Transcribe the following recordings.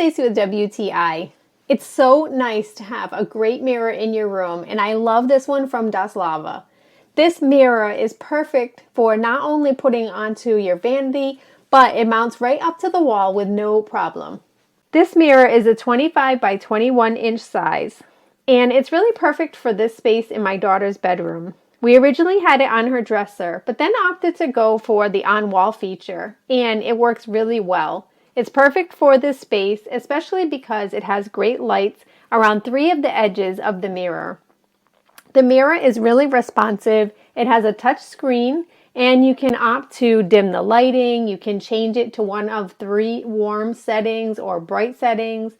Stacey with WTI. It's so nice to have a great mirror in your room, and I love this one from DASLAVA. This mirror is perfect for not only putting onto your vanity, but it mounts right up to the wall with no problem. This mirror is a 25 by 21 inch size, and it's really perfect for this space in my daughter's bedroom. We originally had it on her dresser, but then opted to go for the on-wall feature, and it works really well. It's perfect for this space, especially because it has great lights around 3 of the edges of the mirror. The mirror is really responsive. It has a touch screen, and you can opt to dim the lighting. You can change it to one of 3 warm settings or bright settings,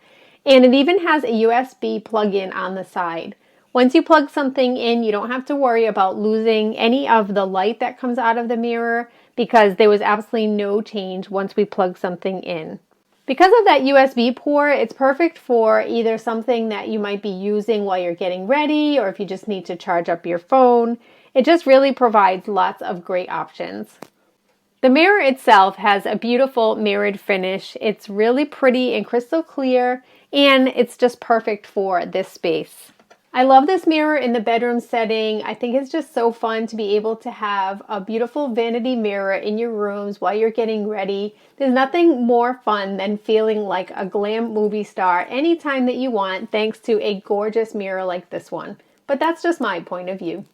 and it even has a USB plug-in on the side. Once you plug something in, you don't have to worry about losing any of the light that comes out of the mirror because there was absolutely no change once we plug something in. Because of that USB port, it's perfect for either something that you might be using while you're getting ready or if you just need to charge up your phone. It just really provides lots of great options. The mirror itself has a beautiful mirrored finish. It's really pretty and crystal clear, and it's just perfect for this space. I love this mirror in the bedroom setting. I think it's just so fun to be able to have a beautiful vanity mirror in your rooms while you're getting ready. There's nothing more fun than feeling like a glam movie star anytime that you want, thanks to a gorgeous mirror like this one. But that's just my point of view.